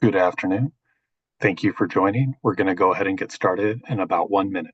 Good afternoon. Thank you for joining. We're going to go ahead and get started in about 1 minute.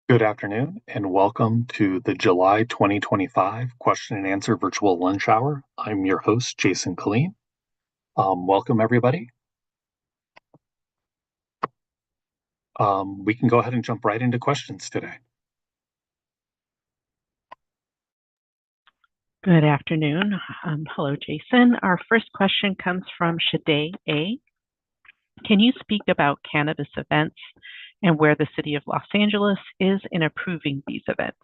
Good afternoon and welcome to the July 2025 question and answer virtual lunch hour. I'm your host, Jason Colleen. Welcome, everybody. We can go ahead and jump right into questions today. Good afternoon. Hello, Jason. Our first question comes from Shade A. Can you speak about cannabis events and where the city of Los Angeles is in approving these events?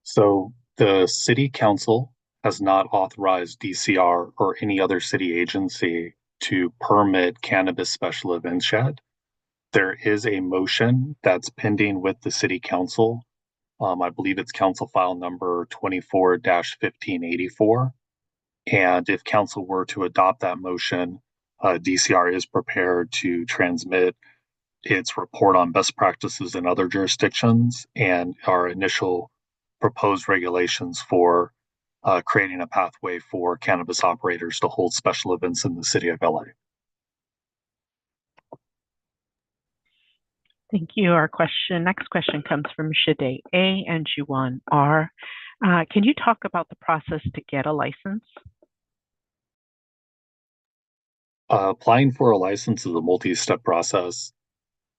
So the city council has not authorized DCR or any other city agency to permit cannabis special events yet. There is a motion that's pending with the city council. I believe it's council file number 24-1584. And if council were to adopt that motion, DCR is prepared to transmit its report on best practices in other jurisdictions and our initial proposed regulations for creating a pathway for cannabis operators to hold special events in the city of LA. Thank you. Our next question comes from Shade A and Juwan R. Can you talk about the process to get a license? Applying for a license is a multi-step process.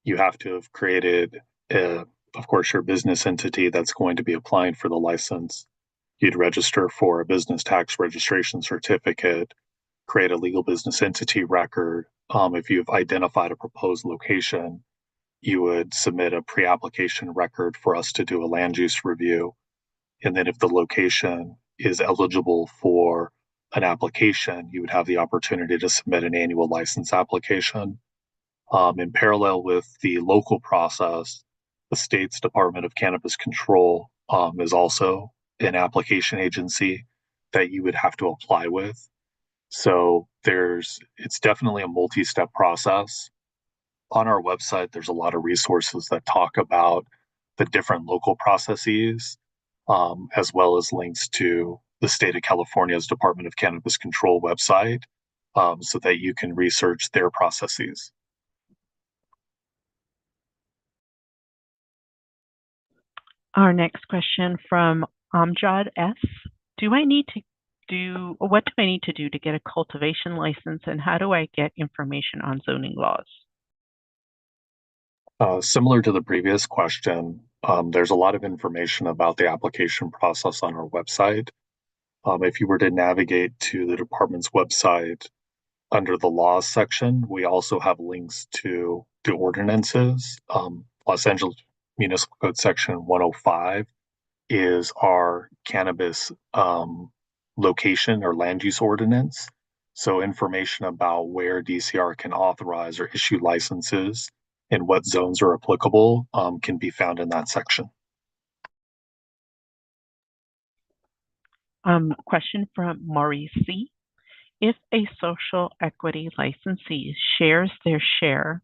You have to have created, of course, your business entity that's going to be applying for the license. You'd register for a business tax registration certificate, create a legal business entity record. If you've identified a proposed location, you would submit a pre-application record for us to do a land use review. And then if the location is eligible for an application, you would have the opportunity to submit an annual license application. In parallel with the local process, the state's Department of Cannabis Control is also an application agency that you would have to apply with. So it's definitely a multi-step process. On our website, there's a lot of resources that talk about the different local processes, as well as links to the state of California's Department of Cannabis Control website, so that you can research their processes. Our next question from Amjad S. What do I need to do to get a cultivation license, and how do I get information on zoning laws? Similar to the previous question, there's a lot of information about the application process on our website. If you were to navigate to the department's website under the laws section, we also have links to the ordinances. Los Angeles Municipal Code Section 105 is our cannabis location or land use ordinance. So information about where DCR can authorize or issue licenses and what zones are applicable can be found in that section. Question from Maurice C. If a social equity licensee shares their share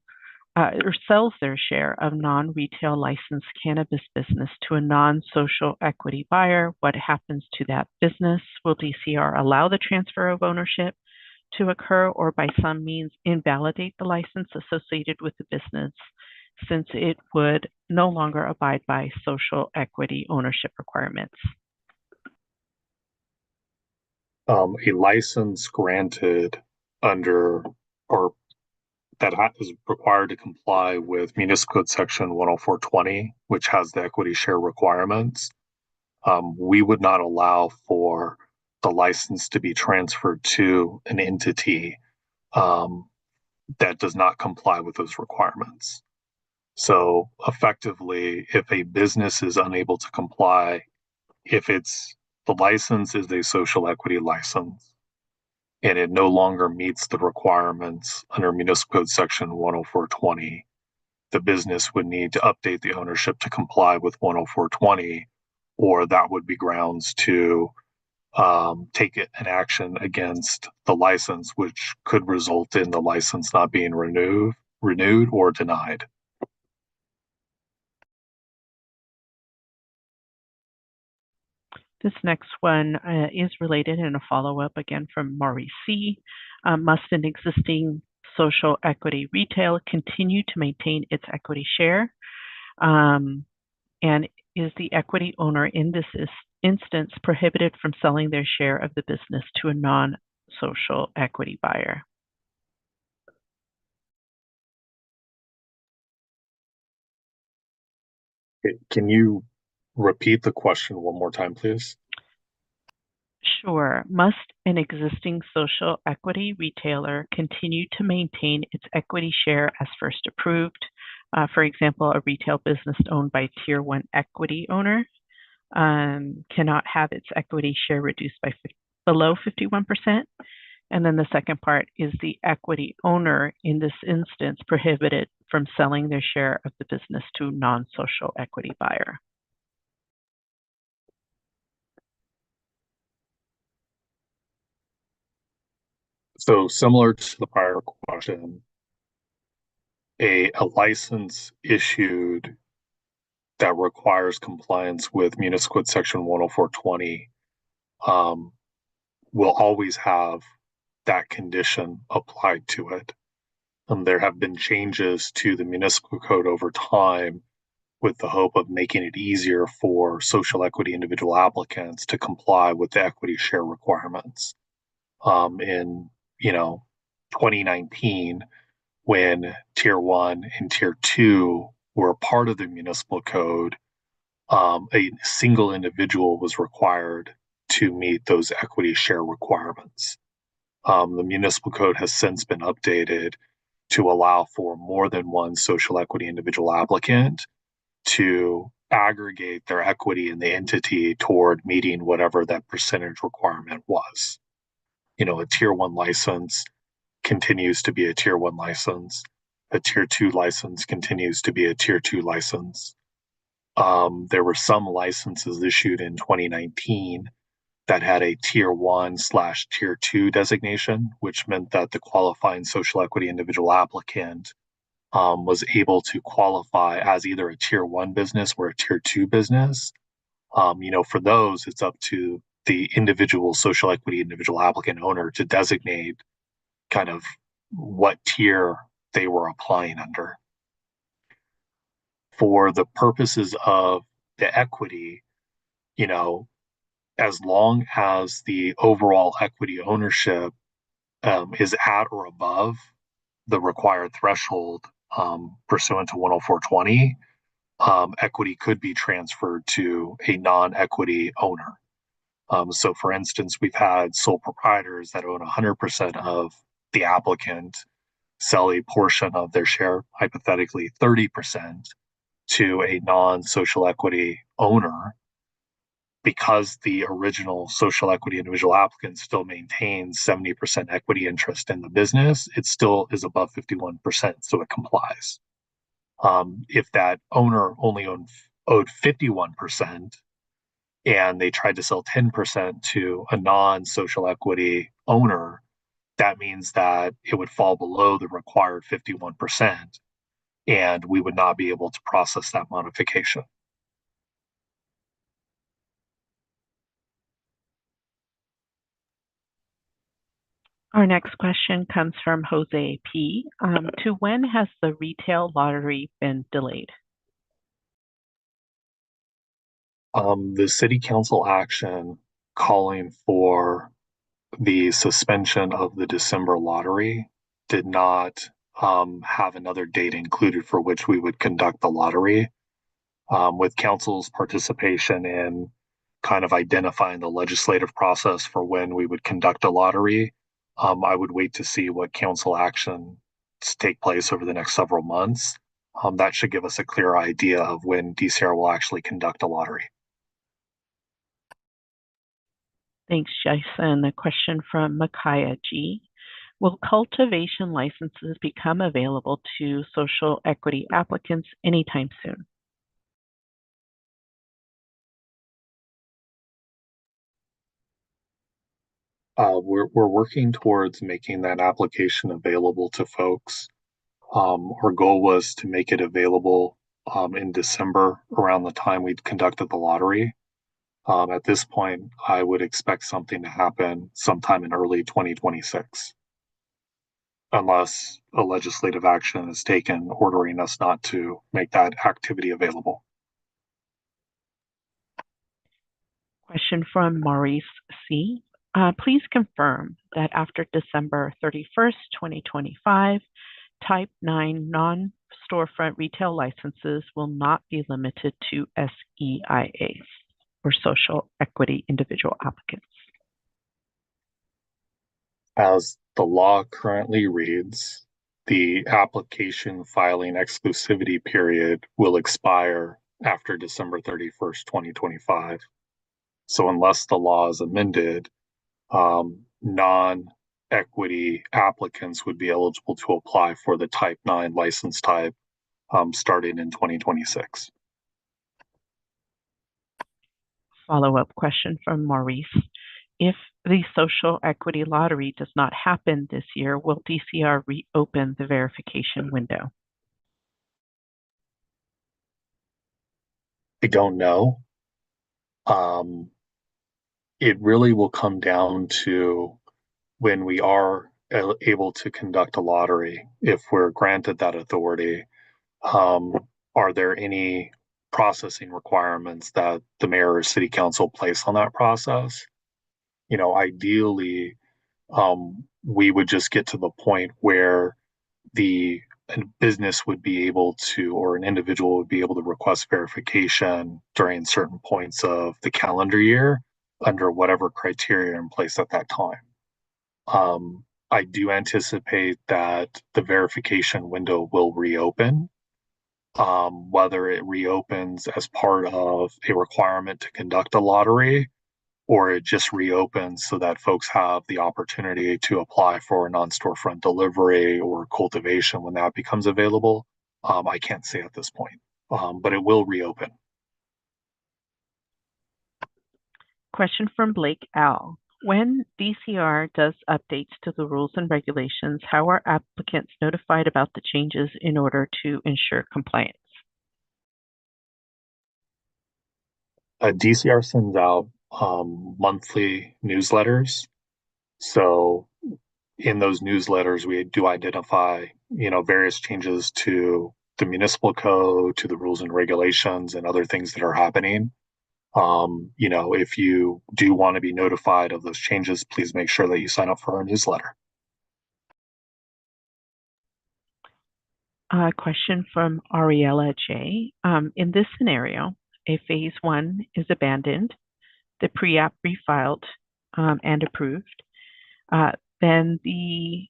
or sells their share of non-retail licensed cannabis business to a non-social equity buyer, what happens to that business? Will DCR allow the transfer of ownership to occur or by some means invalidate the license associated with the business, since it would no longer abide by social equity ownership requirements? A license granted under or is required to comply with Municipal Code Section 10420, which has the equity share requirements, we would not allow for the license to be transferred to an entity um, that does not comply with those requirements. So effectively, if a business is unable to comply, if the license is a social equity license and it no longer meets the requirements under Municipal Code Section 10420, the business would need to update the ownership to comply with 10420, or that would be grounds to take an action against the license, which could result in the license not being renewed or denied. This next one is related and a follow-up again from Maurice C. Must an existing social equity retail continue to maintain its equity share? And is the equity owner in this instance prohibited from selling their share of the business to a non-social equity buyer? Can you repeat the question one more time, please? Sure. Must an existing social equity retailer continue to maintain its equity share as first approved? For example, a retail business owned by a Tier 1 equity owner cannot have its equity share reduced by below 51%. And then the second part is the equity owner in this instance prohibited from selling their share of the business to a non-social equity buyer. So similar to the prior question, a license issued that requires compliance with Municipal Code Section 10420 um, will always have that condition applied to it. There have been changes to the municipal code over time with the hope of making it easier for social equity individual applicants to comply with the equity share requirements. In 2019, when Tier 1 and Tier 2 were part of the municipal code, a single individual was required to meet those equity share requirements. The municipal code has since been updated to allow for more than one social equity individual applicant to aggregate their equity in the entity toward meeting whatever that percentage requirement was. A Tier 1 license continues to be a Tier 1 license. A Tier 2 license continues to be a Tier 2 license. There were some licenses issued in 2019 that had a Tier 1/Tier 2 designation, which meant that the qualifying social equity individual applicant was able to qualify as either a Tier 1 business or a Tier 2 business. For those, it's up to the individual social equity individual applicant owner to designate kind of what tier they were applying under. For the purposes of the equity, you know, as long as the overall equity ownership is at or above the required threshold pursuant to 10420, equity could be transferred to a non-equity owner. So, for instance, we've had sole proprietors that own 100% of the applicant sell a portion of their share, hypothetically 30%, to a non-social equity owner. Because the original social equity individual applicant still maintains 70% equity interest in the business, it still is above 51%, so it complies. If that owner only owed 51% and they tried to sell 10% to a non-social equity owner, that means that it would fall below the required 51%, and we would not be able to process that modification. Our next question comes from Jose P. To when has the retail lottery been delayed? The city council action calling for the suspension of the December lottery did not have another date included for which we would conduct the lottery. With council's participation in kind of identifying the legislative process for when we would conduct a lottery, I would wait to see what council actions take place over the next several months. That should give us a clear idea of when DCR will actually conduct a lottery. Thanks, Jason. A question from Micaiah G. Will cultivation licenses become available to social equity applicants anytime soon? We're working towards making that application available to folks. Our goal was to make it available in December around the time we conducted the lottery. At this point, I would expect something to happen sometime in early 2026, unless a legislative action is taken ordering us not to make that activity available. Question from Maurice C. Please confirm that after December 31st, 2025, Type 9 non-storefront retail licenses will not be limited to SEIAs or social equity individual applicants. As the law currently reads, the application filing exclusivity period will expire after December 31st, 2025. So unless the law is amended, non-equity applicants would be eligible to apply for the Type 9 license type starting in 2026. Follow-up question from Maurice. If the social equity lottery does not happen this year, will DCR reopen the verification window? I don't know. It really will come down to when we are able to conduct a lottery, if we're granted that authority, are there any processing requirements that the mayor or city council place on that process? Ideally, we would just get to the point where the business would be able to, or an individual would be able to request verification during certain points of the calendar year under whatever criteria are in place at that time. I do anticipate that the verification window will reopen. Whether it reopens as part of a requirement to conduct a lottery, or it just reopens so that folks have the opportunity to apply for a non-storefront delivery or cultivation when that becomes available, I can't say at this point, but it will reopen. Question from Blake L. When DCR does updates to the rules and regulations, how are applicants notified about the changes in order to ensure compliance? DCR sends out monthly newsletters. So in those newsletters, we do identify, various changes to the municipal code, to the rules and regulations, and other things that are happening. If you do want to be notified of those changes, please make sure that you sign up for our newsletter. Question from Ariella J. In this scenario, a phase 1 is abandoned, the pre-app refiled and approved, then the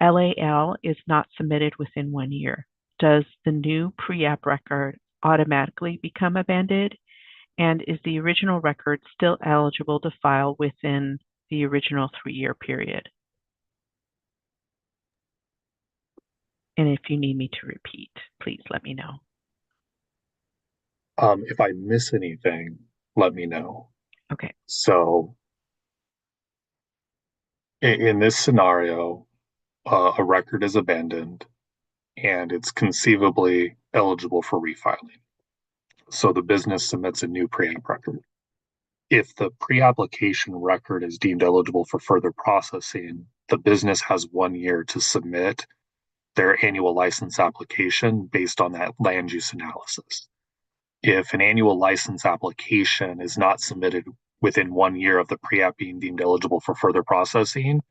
LAL is not submitted within 1 year. Does the new pre-app record automatically become abandoned? And is the original record still eligible to file within the original 3-year period? And if you need me to repeat, please let me know. If I miss anything, let me know. Okay. So in this scenario, a record is abandoned and it's conceivably eligible for refiling. So the business submits a new pre-app record. If the pre-application record is deemed eligible for further processing, the business has 1 year to submit their annual license application based on that land use analysis. If an annual license application is not submitted within 1 year of the pre-app being deemed eligible for further processing,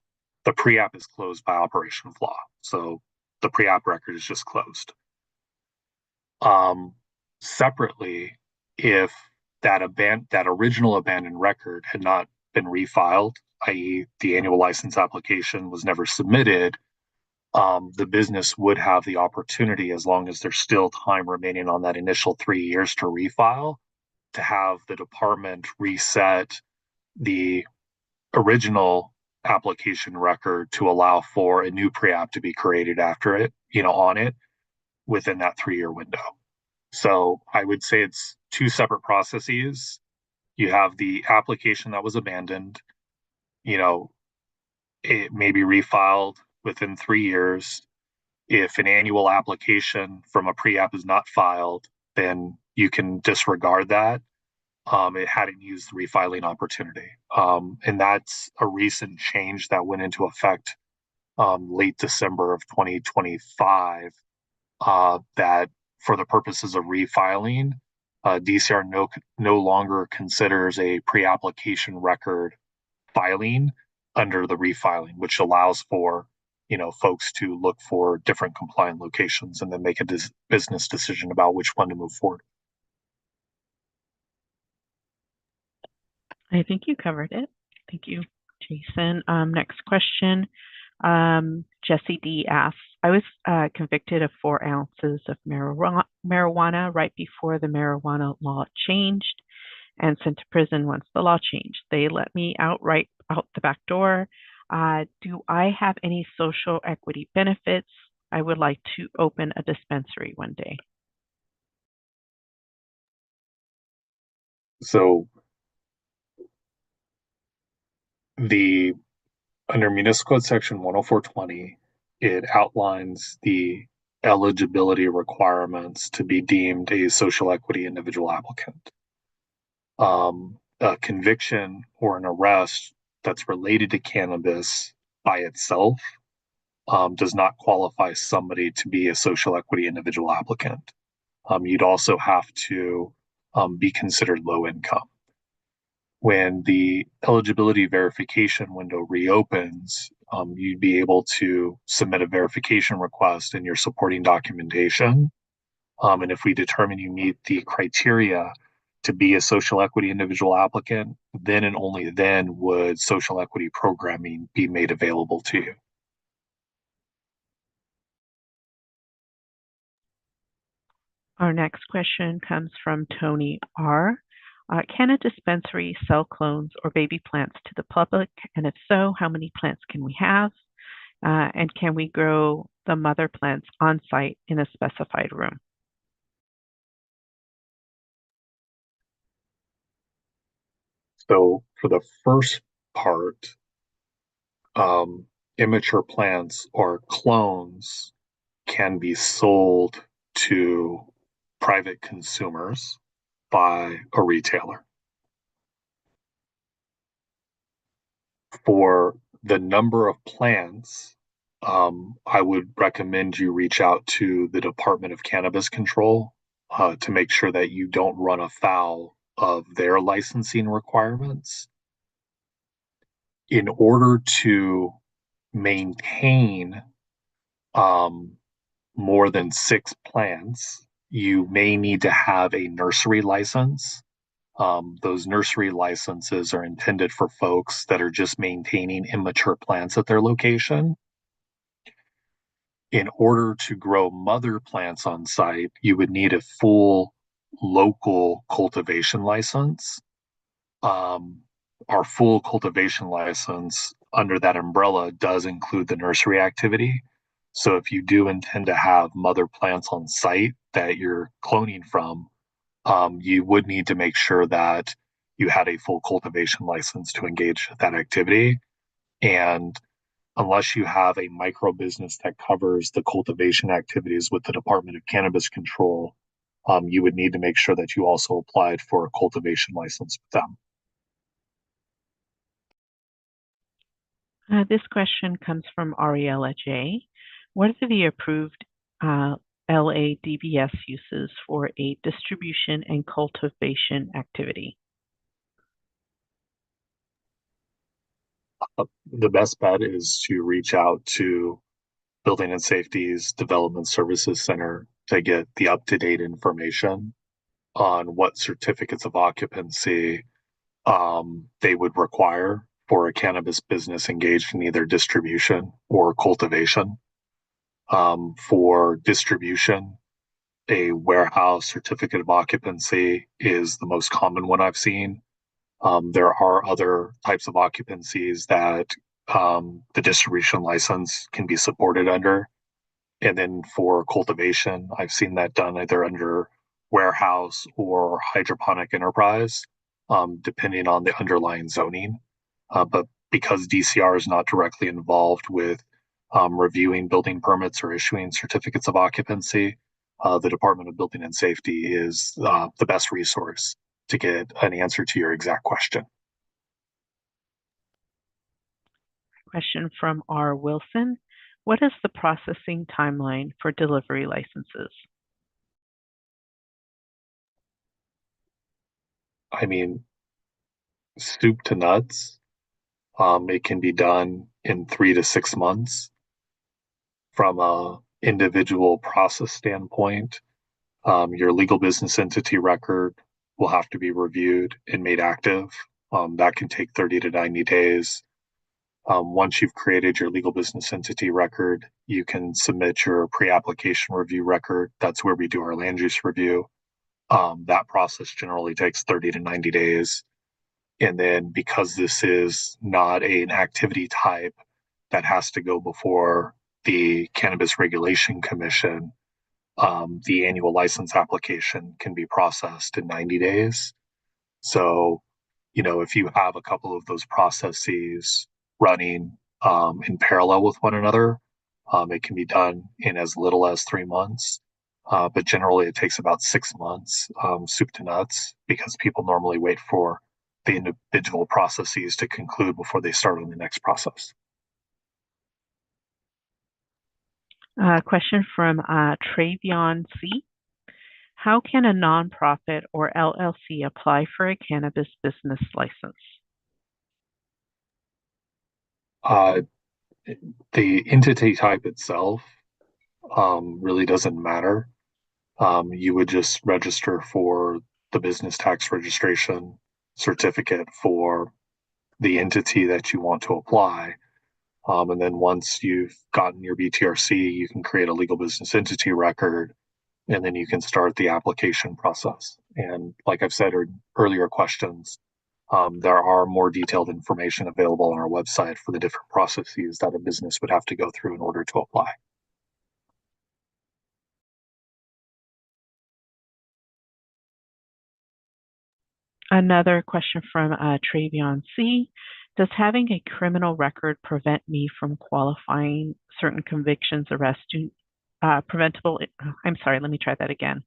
the pre-app is closed by operation of law. So the pre-app record is just closed. Separately, if that original abandoned record had not been refiled, i.e., the annual license application was never submitted, the business would have the opportunity, as long as there's still time remaining on that initial 3 years to refile, to have the department reset the original application record to allow for a new pre-app to be created after it, on it within that 3 year window. So I would say it's two separate processes. You have the application that was abandoned, you know, it may be refiled within 3 years. If an annual application from a pre-app is not filed, then you can disregard that. It hadn't used the refiling opportunity. And that's a recent change that went into effect late December of 2025, that for the purposes of refiling, DCR no longer considers a pre-application record filing under the refiling, which allows for folks to look for different compliant locations and then make a business decision about which one to move forward. I think you covered it. Thank you, Jason. Next question. Jesse D asks, I was convicted of 4 ounces of marijuana right before the marijuana law changed and sent to prison once the law changed. They let me out right out the back door. Do I have any social equity benefits? I would like to open a dispensary one day. So under Municipal Code Section 10420, it outlines the eligibility requirements to be deemed a social equity individual applicant. A conviction or an arrest that's related to cannabis by itself does not qualify somebody to be a social equity individual applicant. You'd also have to be considered low income. When the eligibility verification window reopens, you'd be able to submit a verification request in your supporting documentation. And if we determine you meet the criteria to be a social equity individual applicant, then and only then would social equity programming be made available to you. Our next question comes from Tony R. Can a dispensary sell clones or baby plants to the public? And if so, how many plants can we have? And can we grow the mother plants on site in a specified room? So for the first part, immature plants or clones can be sold to private consumers by a retailer. For the number of plants, I would recommend you reach out to the Department of Cannabis Control to make sure that you don't run afoul of their licensing requirements. In order to maintain more than 6 plants, you may need to have a nursery license. Those nursery licenses are intended for folks that are just maintaining immature plants at their location. In order to grow mother plants on site, you would need a full local cultivation license. Our full cultivation license under that umbrella does include the nursery activity. So if you do intend to have mother plants on site that you're cloning from, you would need to make sure that you had a full cultivation license to engage that activity. And unless you have a micro business that covers the cultivation activities with the Department of Cannabis Control, you would need to make sure that you also applied for a cultivation license with them. This question comes from Ariella J. What are the approved LADBS uses for a distribution and cultivation activity? The best bet is to reach out to Building and Safety's Development Services Center to get the up-to-date information on what certificates of occupancy they would require for a cannabis business engaged in either distribution or cultivation. For distribution, a warehouse certificate of occupancy is the most common one I've seen. There are other types of occupancies that the distribution license can be supported under. And then for cultivation, I've seen that done either under warehouse or hydroponic enterprise, depending on the underlying zoning. But because DCR is not directly involved with reviewing building permits or issuing certificates of occupancy, the Department of Building and Safety is the best resource to get an answer to your exact question. Question from R. Wilson. What is the processing timeline for delivery licenses? I mean, soup to nuts, it can be done in 3 to 6 months. From a individual process standpoint, your legal business entity record will have to be reviewed and made active. That can take 30 to 90 days. Once you've created your legal business entity record, you can submit your pre-application review record. That's where we do our land use review. That process generally takes 30 to 90 days. And then because this is not an activity type that has to go before the Cannabis Regulation Commission, the annual license application can be processed in 90 days. So, if you have a couple of those processes running in parallel with one another, it can be done in as little as 3 months. But generally, it takes about 6 months, soup to nuts, because people normally wait for the individual processes to conclude before they start on the next process. Question from Travion C. How can a nonprofit or LLC apply for a cannabis business license? The entity type itself really doesn't matter. You would just register for the business tax registration certificate for the entity that you want to apply. And then once you've gotten your BTRC, you can create a legal business entity record, and then you can start the application process. And like I've said in earlier questions, there are more detailed information available on our website for the different processes that a business would have to go through in order to apply. Another question from Travion C. Does having a criminal record prevent me from qualifying certain convictions, arrests, preventable? I'm sorry, let me try that again.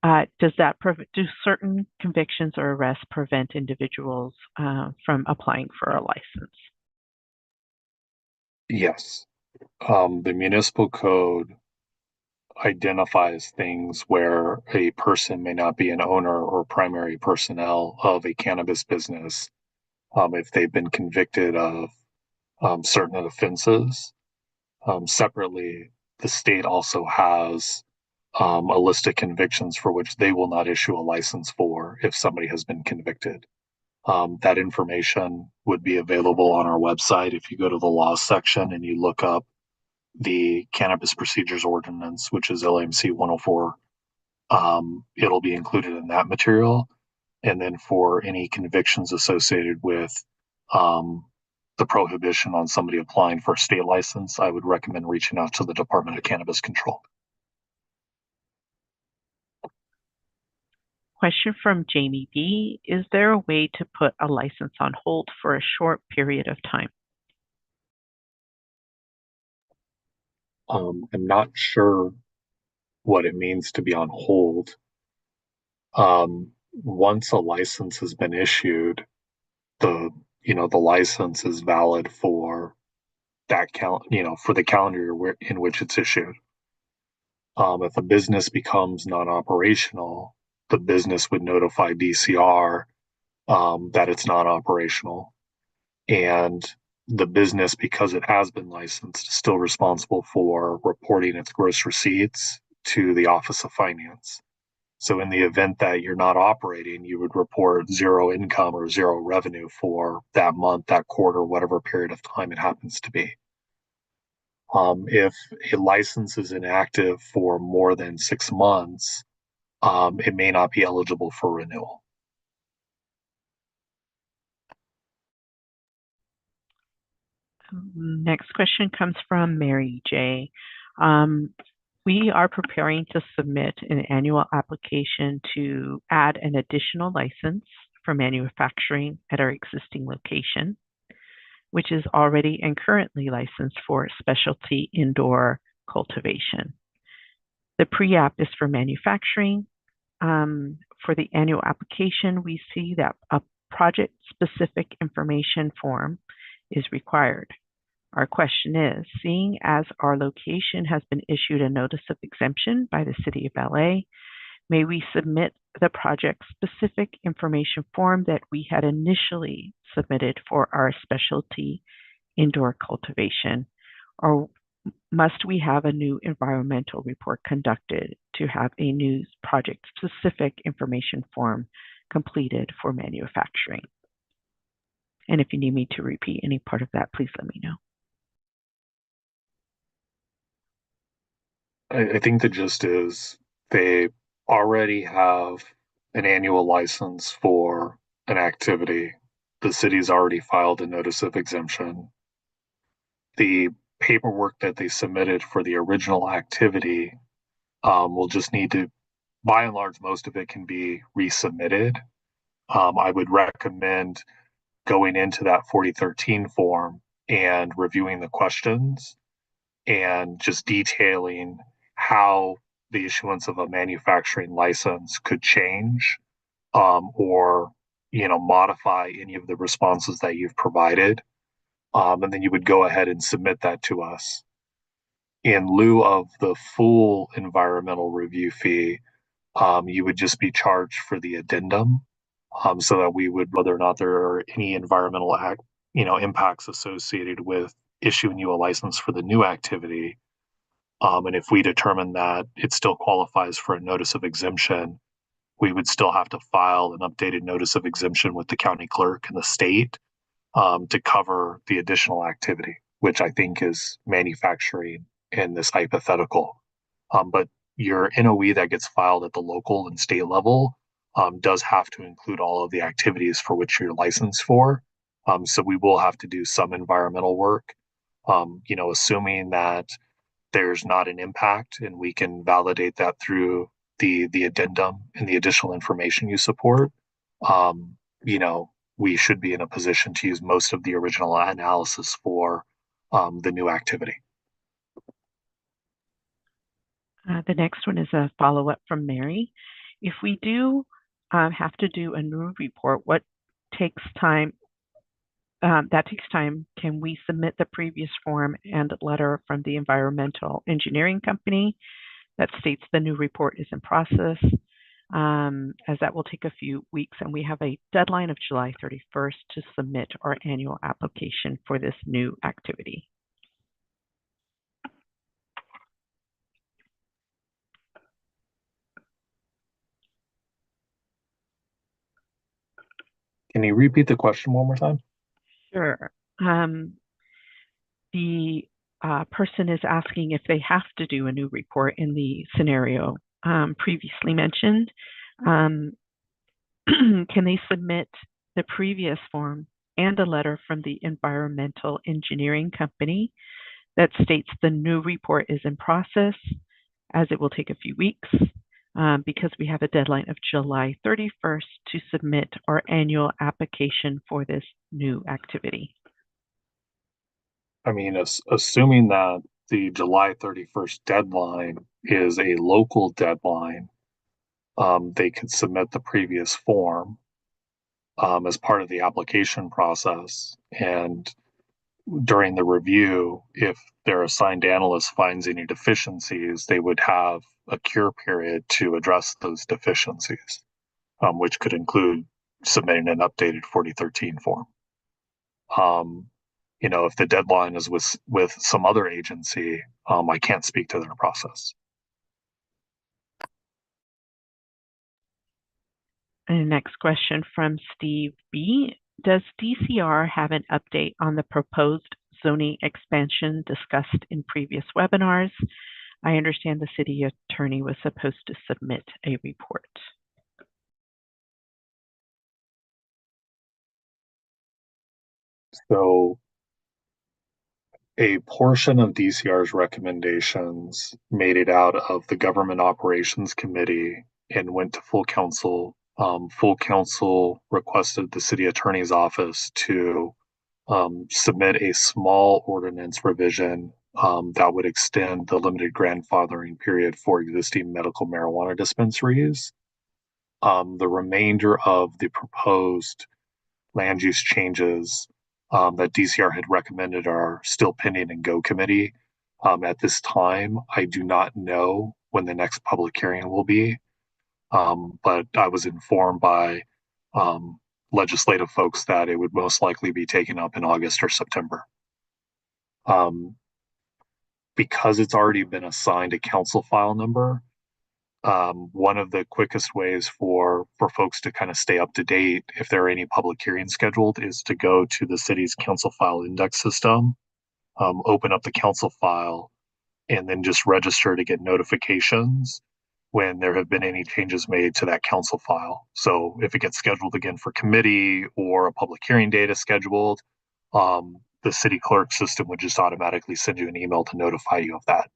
Do certain convictions or arrests prevent individuals from applying for a license? Yes. The municipal code identifies things where a person may not be an owner or primary personnel of a cannabis business if they've been convicted of certain offenses. Separately, the state also has a list of convictions for which they will not issue a license for if somebody has been convicted. That information would be available on our website if you go to the laws section and you look up the Cannabis Procedures Ordinance, which is LAMC 104. It'll be included in that material. And then for any convictions associated with the prohibition on somebody applying for a state license, I would recommend reaching out to the Department of Cannabis Control. Question from Jamie B. Is there a way to put a license on hold for a short period of time? I'm not sure what it means to be on hold. Once a license has been issued, the the license is valid for that for the calendar year in which it's issued. If a business becomes non-operational, the business would notify DCR that it's not operational. And the business, because it has been licensed, is still responsible for reporting its gross receipts to the Office of Finance. So in the event that you're not operating, you would report zero income or zero revenue for that month, that quarter, whatever period of time it happens to be. If a license is inactive for more than 6 months, it may not be eligible for renewal. Next question comes from Mary J. We are preparing to submit an annual application to add an additional license for manufacturing at our existing location, which is already and currently licensed for specialty indoor cultivation. The pre-app is for manufacturing. For the annual application, we see that a project-specific information form is required. Our question is, seeing as our location has been issued a notice of exemption by the City of LA, may we submit the project-specific information form that we had initially submitted for our specialty indoor cultivation, or must we have a new environmental report conducted to have a new project-specific information form completed for manufacturing? And if you need me to repeat any part of that, please let me know. I think the gist is they already have an annual license for an activity. The city's already filed a notice of exemption. The paperwork that they submitted for the original activity will just need to, by and large, most of it can be resubmitted. I would recommend going into that 4013 form and reviewing the questions and just detailing how the issuance of a manufacturing license could change or modify any of the responses that you've provided, and then you would go ahead and submit that to us. In lieu of the full environmental review fee, you would just be charged for the addendum, so that we would, whether or not there are any environmental impacts associated with issuing you a license for the new activity. And if we determine that it still qualifies for a notice of exemption, we would still have to file an updated notice of exemption with the county clerk and the state to cover the additional activity, which I think is manufacturing in this hypothetical. But your NOE that gets filed at the local and state level does have to include all of the activities for which you're licensed for. So we will have to do some environmental work, assuming that there's not an impact and we can validate that through the addendum and the additional information you support. um, we should be in a position to use most of the original analysis for the new activity. The next one is a follow-up from Mary. If we do have to do a new report, what takes time? That takes time. Can we submit the previous form and letter from the environmental engineering company that states the new report is in process? As that will take a few weeks, and we have a deadline of July 31st to submit our annual application for this new activity. Can you repeat the question one more time? Sure. The person is asking if they have to do a new report in the scenario previously mentioned. Can they submit the previous form and a letter from the environmental engineering company that states the new report is in process, as it will take a few weeks, because we have a deadline of July 31st to submit our annual application for this new activity? I mean, assuming that the July 31st deadline is a local deadline, they could submit the previous form as part of the application process. And during the review, if their assigned analyst finds any deficiencies, they would have a cure period to address those deficiencies, which could include submitting an updated 4013 form. If the deadline is with some other agency, I can't speak to their process. And next question from Steve B. Does DCR have an update on the proposed zoning expansion discussed in previous webinars? I understand the city attorney was supposed to submit a report. So a portion of DCR's recommendations made it out of the Government Operations Committee and went to full council. Full council requested the city attorney's office to submit a small ordinance revision that would extend the limited grandfathering period for existing medical marijuana dispensaries. The remainder of the proposed land use changes that DCR had recommended are still pending in Go Committee. At this time, I do not know when the next public hearing will be, but I was informed by legislative folks that it would most likely be taken up in August or September. Because it's already been assigned a council file number, one of the quickest ways for folks to kind of stay up to date if there are any public hearings scheduled is to go to the city's council file index system, open up the council file, and then just register to get notifications when there have been any changes made to that council file. So if it gets scheduled again for committee or a public hearing date is scheduled, the city clerk system would just automatically send you an email to notify you of that.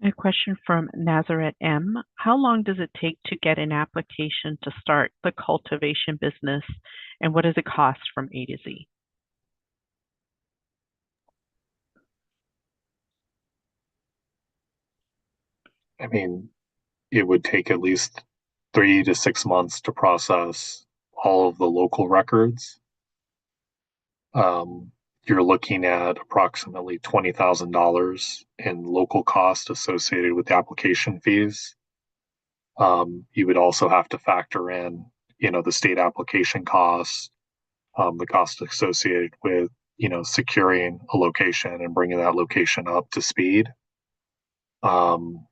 A question from Nazareth M. How long does it take to get an application to start the cultivation business, and what does it cost from A to Z? I mean, it would take at least 3 to 6 months to process all of the local records. Um, you're looking at approximately $20,000 in local cost associated with the application fees. You would also have to factor in, the state application costs, the cost associated with, securing a location and bringing that location up to speed. Um,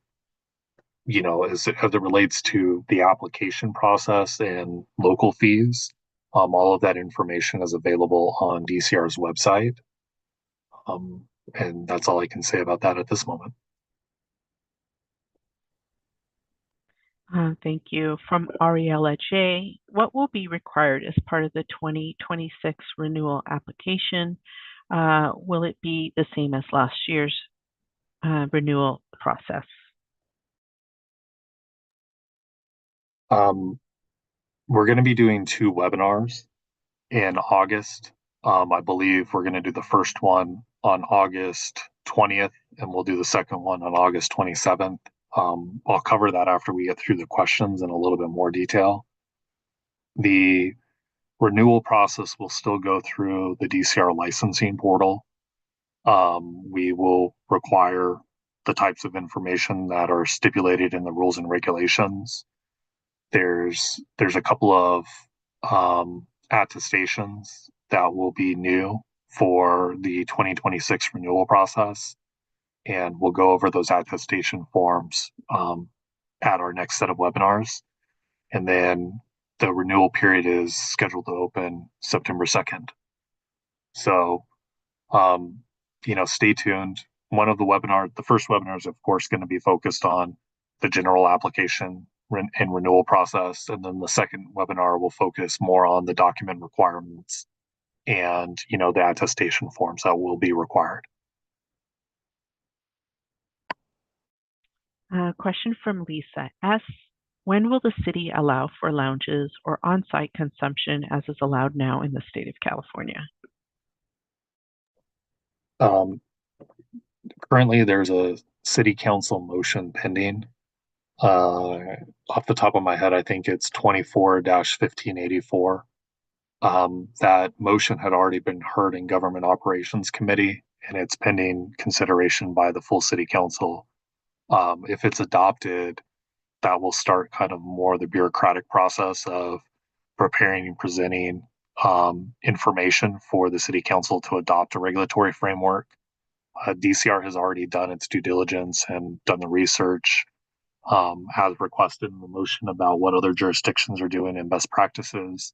as it relates to the application process and local fees, all of that information is available on DCR's website. And that's all I can say about that at this moment. Thank you. From Ariella J. What will be required as part of the 2026 renewal application? Will it be the same as last year's renewal process? We're going to be doing 2 webinars in August. I believe we're going to do the first one on August 20th, and we'll do the second one on August 27th. I'll cover that after we get through the questions in a little bit more detail. The renewal process will still go through the DCR licensing portal. We will require the types of information that are stipulated in the rules and regulations. There's a couple of attestations that will be new for the 2026 renewal process, and we'll go over those attestation forms at our next set of webinars. And then the renewal period is scheduled to open September 2nd. So, stay tuned. The first webinar is, of course, going to be focused on the general application and renewal process. And then the second webinar will focus more on the document requirements and, the attestation forms that will be required. Question from Lisa S. When will the city allow for lounges or on-site consumption as is allowed now in the state of California? Currently, there's a city council motion pending. Off the top of my head, I think it's 24-1584. That motion had already been heard in Government Operations Committee, and it's pending consideration by the full city council. If it's adopted, that will start kind of more the bureaucratic process of preparing and presenting information for the city council to adopt a regulatory framework. DCR has already done its due diligence and done the research, has requested in the motion about what other jurisdictions are doing and best practices.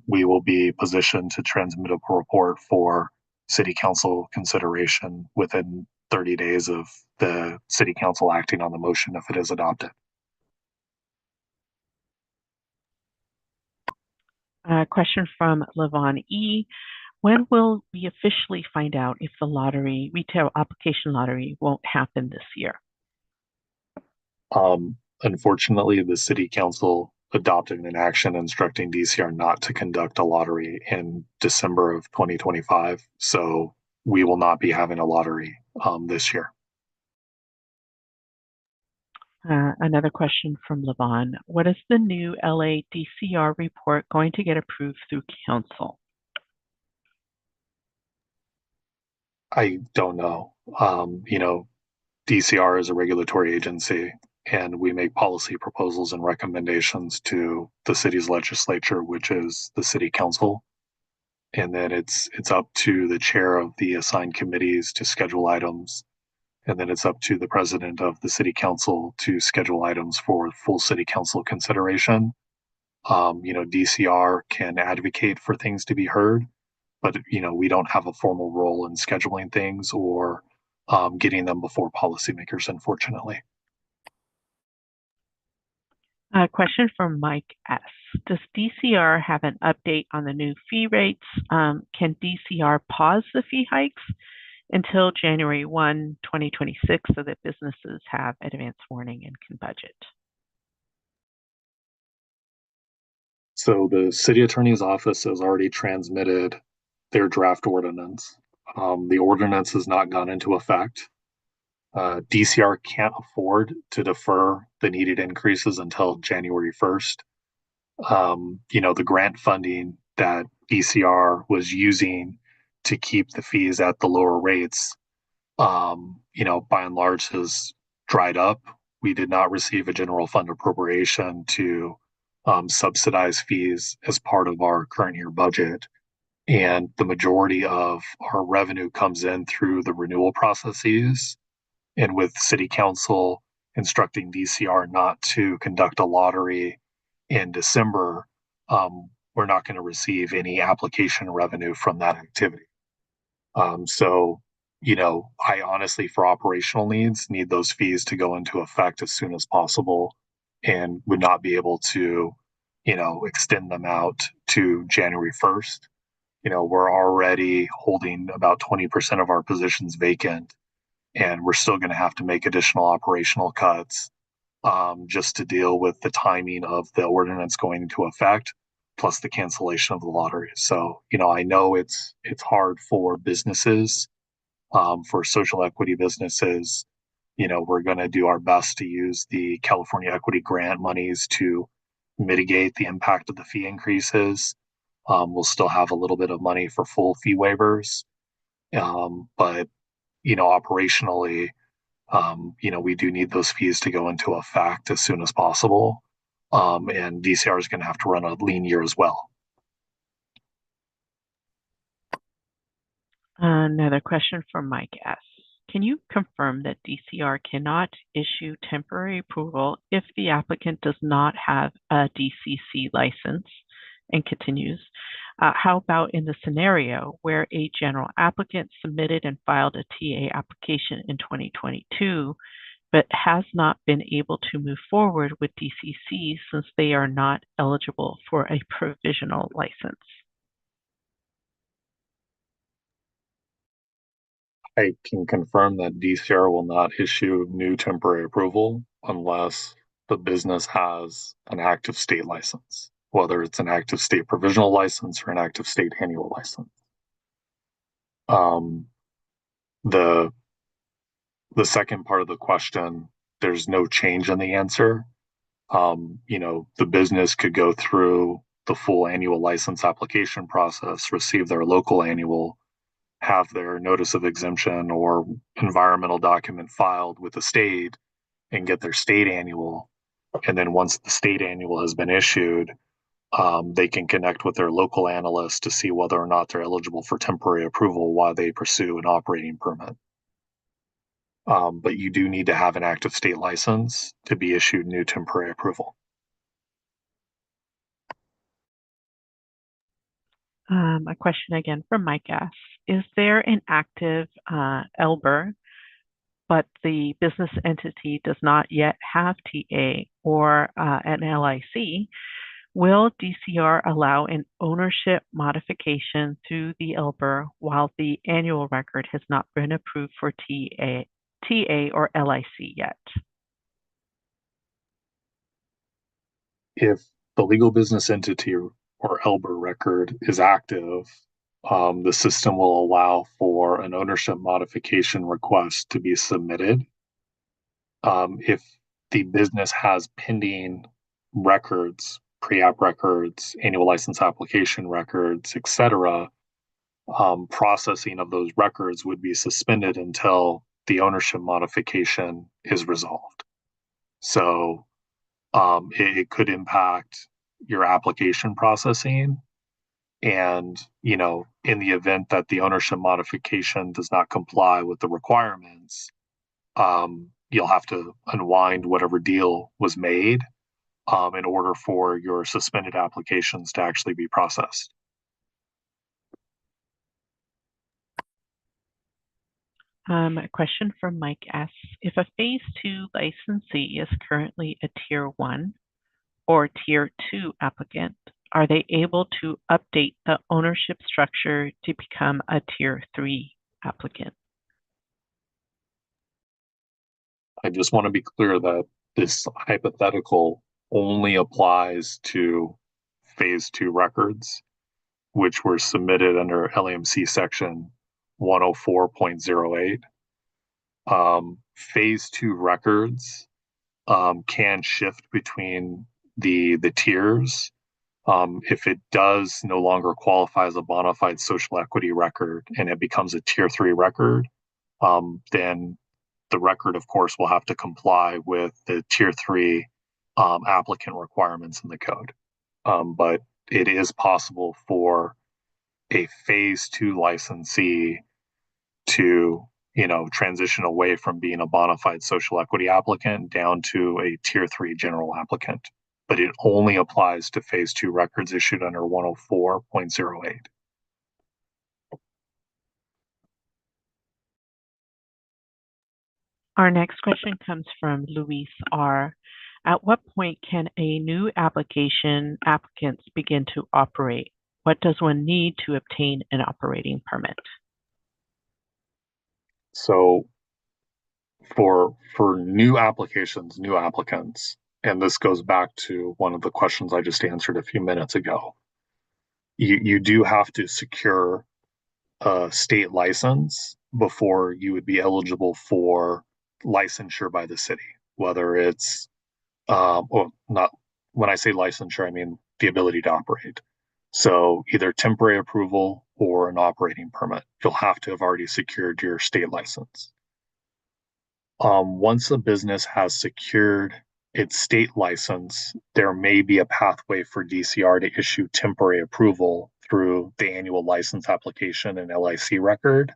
We will be positioned to transmit a report for city council consideration within 30 days of the city council acting on the motion if it is adopted. Question from Levon E. When will we officially find out if the lottery, retail application lottery, won't happen this year? Unfortunately, the city council adopted an action instructing DCR not to conduct a lottery in December of 2025. So we will not be having a lottery this year. Another question from Levon. What is the new LA DCR report going to get approved through council? I don't know. DCR is a regulatory agency, and we make policy proposals and recommendations to the city's legislature, which is the city council. And then it's up to the chair of the assigned committees to schedule items. And then it's up to the president of the city council to schedule items for full city council consideration. DCR can advocate for things to be heard, but we don't have a formal role in scheduling things or getting them before policymakers, unfortunately. A question from Mike S. Does DCR have an update on the new fee rates? Can DCR pause the fee hikes until January 1, 2026 so that businesses have advance warning and can budget? So the city attorney's office has already transmitted their draft ordinance. The ordinance has not gone into effect. DCR can't afford to defer the needed increases until January 1st. The grant funding that DCR was using to keep the fees at the lower rates, by and large has dried up. We did not receive a general fund appropriation to subsidize fees as part of our current year budget. And the majority of our revenue comes in through the renewal processes. And with city council instructing DCR not to conduct a lottery in December, we're not going to receive any application revenue from that activity. So, I honestly, for operational needs, need those fees to go into effect as soon as possible and would not be able to, extend them out to January 1st. We're already holding about 20% of our positions vacant, and we're still going to have to make additional operational cuts just to deal with the timing of the ordinance going into effect, plus the cancellation of the lottery. So, I know it's hard for businesses, for social equity businesses. We're going to do our best to use the California Equity Grant monies to mitigate the impact of the fee increases. We'll still have a little bit of money for full fee waivers, but operationally, we do need those fees to go into effect as soon as possible. And DCR is going to have to run a lean year as well. Another question from Mike S. Can you confirm that DCR cannot issue temporary approval if the applicant does not have a DCC license? And continues, how about in the scenario where a general applicant submitted and filed a TA application in 2022, but has not been able to move forward with DCC since they are not eligible for a provisional license? I can confirm that DCR will not issue new temporary approval unless the business has an active state license, whether it's an active state provisional license or an active state annual license. The second part of the question, there's no change in the answer. The business could go through the full annual license application process, receive their local annual, have their notice of exemption or environmental document filed with the state and get their state annual. And then once the state annual has been issued, They can connect with their local analyst to see whether or not they're eligible for temporary approval while they pursue an operating permit. But you do need to have an active state license to be issued new temporary approval. A question again from Mike S. Is there an active ELBR, but the business entity does not yet have TA or an LIC? Will DCR allow an ownership modification through the ELBR while the annual record has not been approved for TA or LIC yet? If the legal business entity or ELBR record is active, the system will allow for an ownership modification request to be submitted. If the business has pending records, pre-app records, annual license application records, etc., processing of those records would be suspended until the ownership modification is resolved. So it could impact your application processing. And, in the event that the ownership modification does not comply with the requirements, you'll have to unwind whatever deal was made in order for your suspended applications to actually be processed. A question from Mike S. If a Phase 2 licensee is currently a Tier 1 or Tier 2 applicant, are they able to update the ownership structure to become a Tier 3 applicant? I just want to be clear that this hypothetical only applies to Phase 2 records, which were submitted under LAMC Section 104.08. Phase 2 records can shift between the tiers. If it does no longer qualify as a bona fide social equity record and it becomes a Tier 3 record, then the record, of course, will have to comply with the Tier 3 applicant requirements in the code. But it is possible for a Phase 2 licensee to transition away from being a bona fide social equity applicant down to a Tier 3 general applicant. But it only applies to Phase 2 records issued under 104.08. Our next question comes from Luis R. At what point can a new applicants begin to operate? What does one need to obtain an operating permit? So for new applications, new applicants, and this goes back to one of the questions I just answered a few minutes ago, you do have to secure a state license before you would be eligible for licensure by the city, whether it's or not. When I say licensure, I mean the ability to operate. So either temporary approval or an operating permit. You'll have to have already secured your state license. Once a business has secured its state license, there may be a pathway for DCR to issue temporary approval through the annual license application and LIC record.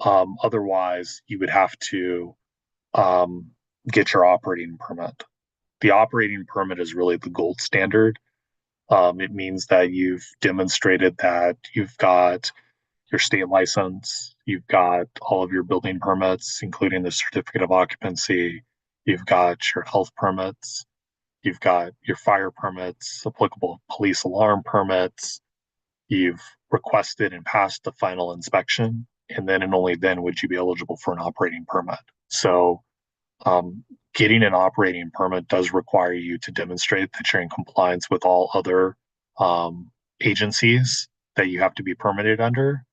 Otherwise, you would have to get your operating permit. The operating permit is really the gold standard. It means that you've demonstrated that you've got your state license, you've got all of your building permits, including the certificate of occupancy, you've got your health permits, you've got your fire permits, applicable police alarm permits, you've requested and passed the final inspection, and then and only then would you be eligible for an operating permit. So getting an operating permit does require you to demonstrate that you're in compliance with all other agencies that you have to be permitted under.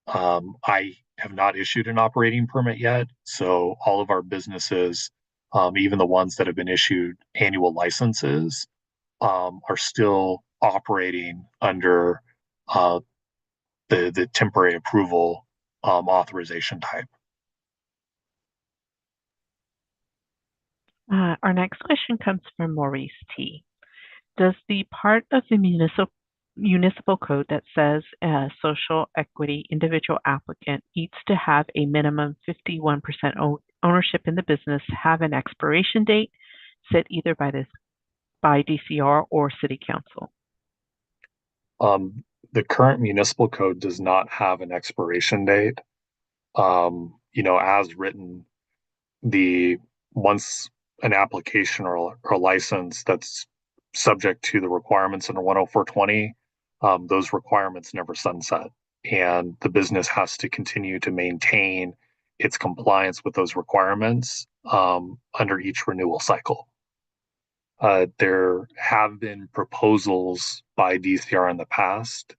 I have not issued an operating permit yet, so all of our businesses, even the ones that have been issued annual licenses, are still operating under the temporary approval authorization type. Our next question comes from Maurice T. Does the part of the municipal code that says a social equity individual applicant needs to have a minimum 51% ownership in the business have an expiration date set either by DCR or City Council? The current municipal code does not have an expiration date. As written, the once an application or license that's subject to the requirements under 10420, those requirements never sunset. And the business has to continue to maintain its compliance with those requirements under each renewal cycle. There have been proposals by DCR in the past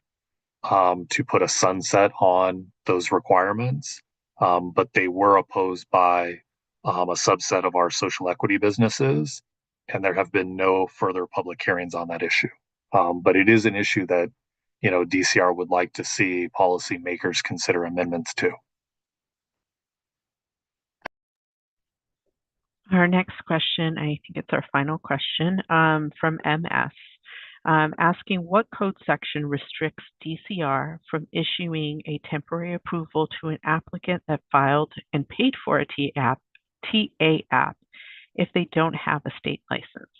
to put a sunset on those requirements, but they were opposed by a subset of our social equity businesses, and there have been no further public hearings on that issue. But it is an issue that DCR would like to see policymakers consider amendments to. Our next question, I think it's our final question, from MS, asking what code section restricts DCR from issuing a temporary approval to an applicant that filed and paid for a TA app if they don't have a state license?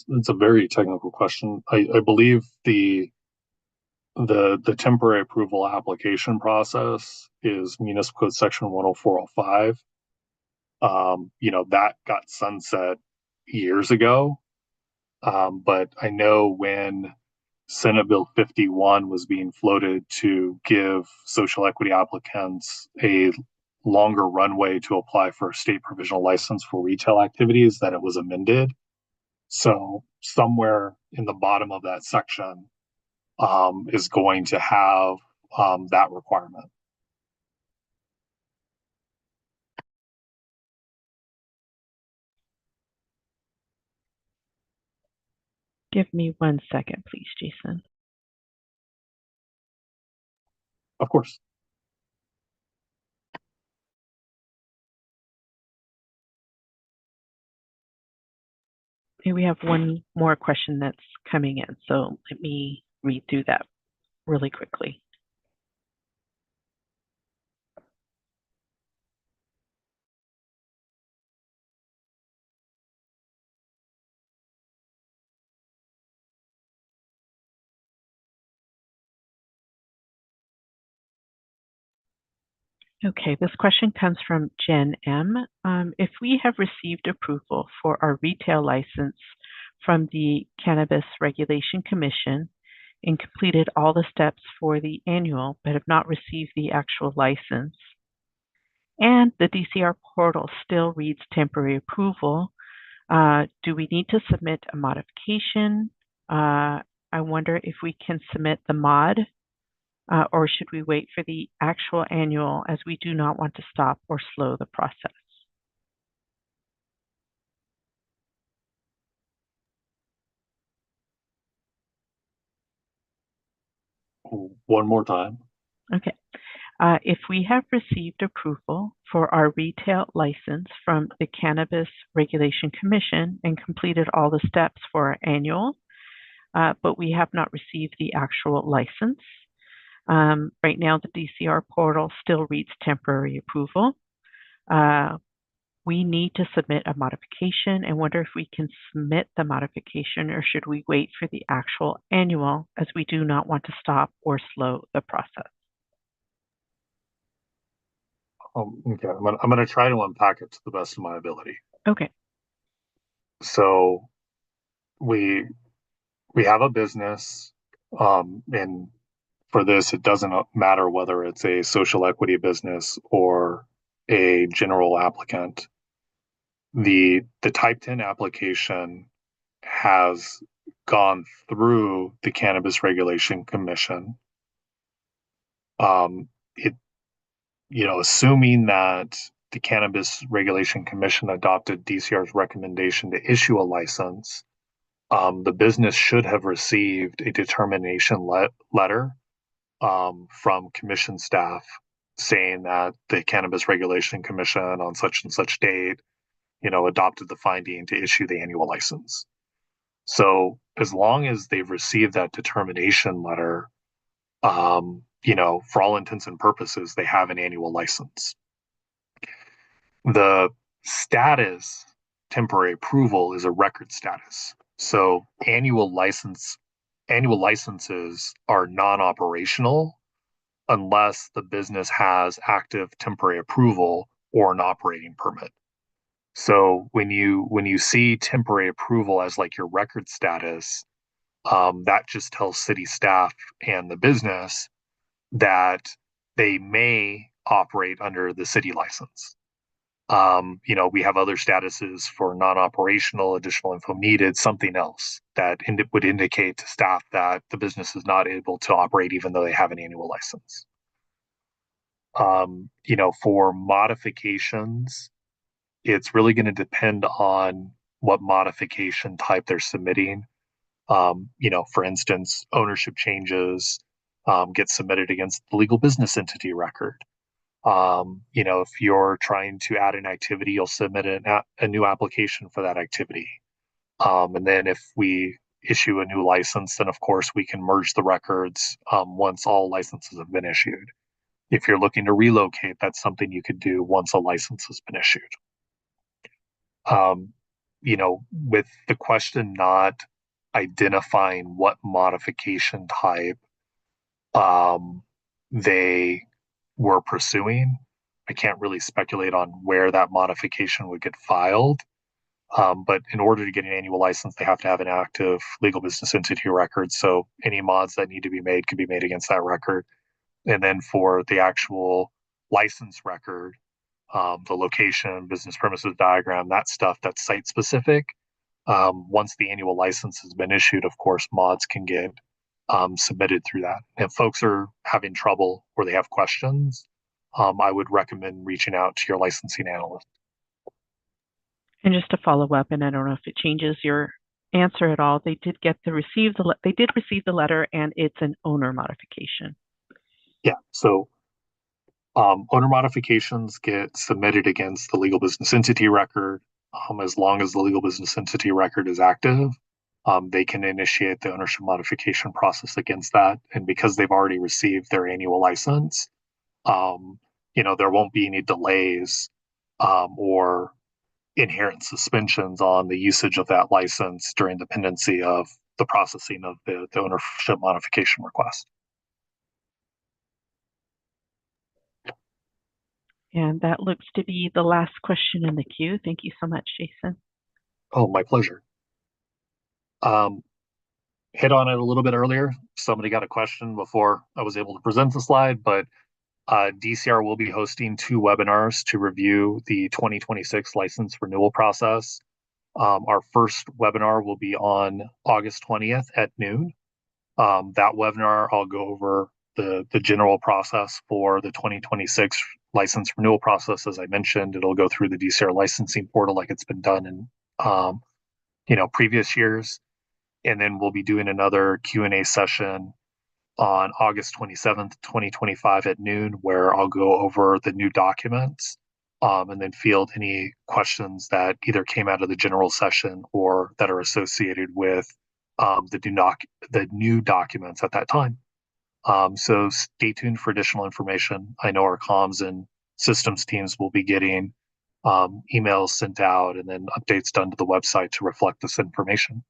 That's a very technical question. I believe the temporary approval application process is Municipal Code Section 10405. That got sunset years ago. But I know when Senate Bill 51 was being floated to give social equity applicants a longer runway to apply for a state provisional license for retail activities, that it was amended. So somewhere in the bottom of that section is going to have that requirement. Give me 1 second, please, Jason. Of course. Okay, we have one more question that's coming in, so let me read through that really quickly. Okay, this question comes from Jen M. If we have received approval for our retail license from the Cannabis Regulation Commission and completed all the steps for the annual but have not received the actual license, and the DCR portal still reads temporary approval, do we need to submit a modification? I wonder if we can submit the mod, or should we wait for the actual annual, as we do not want to stop or slow the process? One more time. Okay. If we have received approval for our retail license from the Cannabis Regulation Commission and completed all the steps for our annual, but we have not received the actual license, right now the DCR portal still reads temporary approval. We need to submit a modification and wonder if we can submit the modification, or should we wait for the actual annual, as we do not want to stop or slow the process. Okay, I'm gonna try to unpack it to the best of my ability. Okay. So we have a business, and for this, it doesn't matter whether it's a social equity business or a general applicant. The Type 10 application has gone through the Cannabis Regulation Commission. It assuming that the Cannabis Regulation Commission adopted DCR's recommendation to issue a license, the business should have received a determination letter from commission staff saying that the Cannabis Regulation Commission on such and such date adopted the finding to issue the annual license. So as long as they've received that determination letter, for all intents and purposes, they have an annual license. The status temporary approval is a record status. So annual licenses are non-operational unless the business has active temporary approval or an operating permit. So when you see temporary approval as like your record status, that just tells city staff and the business that they may operate under the city license. We have other statuses for non-operational, additional info needed, something else that would indicate to staff that the business is not able to operate even though they have an annual license. For modifications, it's really going to depend on what modification type they're submitting. For instance, ownership changes get submitted against the legal business entity record. If you're trying to add an activity, you'll submit a new application for that activity. And then if we issue a new license, then of course we can merge the records once all licenses have been issued. If you're looking to relocate, that's something you could do once a license has been issued. With the question not identifying what modification type they were pursuing, I can't really speculate on where that modification would get filed. But in order to get an annual license, they have to have an active legal business entity record. So any mods that need to be made can be made against that record. And then for the actual license record, the location, business premises diagram, that stuff that's site specific. Once the annual license has been issued, of course, mods can get submitted through that. If folks are having trouble or they have questions, I would recommend reaching out to your licensing analyst. And just to follow up, and I don't know if it changes your answer at all, they did receive the letter, and it's an owner modification. Yeah. So owner modifications get submitted against the legal business entity record. As long as the legal business entity record is active, they can initiate the ownership modification process against that. And because they've already received their annual license, there won't be any delays or inherent suspensions on the usage of that license during the pendency of the processing of the ownership modification request. And that looks to be the last question in the queue. Thank you so much, Jason. Oh, my pleasure. Hit on it a little bit earlier. Somebody got a question before I was able to present the slide, but DCR will be hosting 2 webinars to review the 2026 license renewal process. Our first webinar will be on August 20th at noon. That webinar, I'll go over the general process for the 2026 license renewal process. As I mentioned, it'll go through the DCR licensing portal like it's been done in previous years. And then we'll be doing another Q&A session on August 27th, 2025 at noon, where I'll go over the new documents and then field any questions that either came out of the general session or that are associated with the new documents at that time. So stay tuned for additional information. I know our comms and systems teams will be getting emails sent out and then updates done to the website to reflect this information.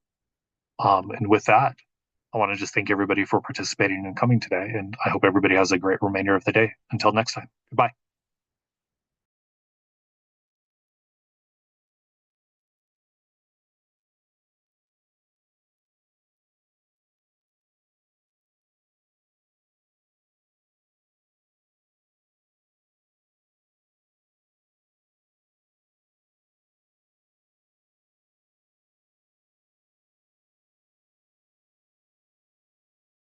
And with that, I want to just thank everybody for participating and coming today. And I hope everybody has a great remainder of the day. Until next time, goodbye.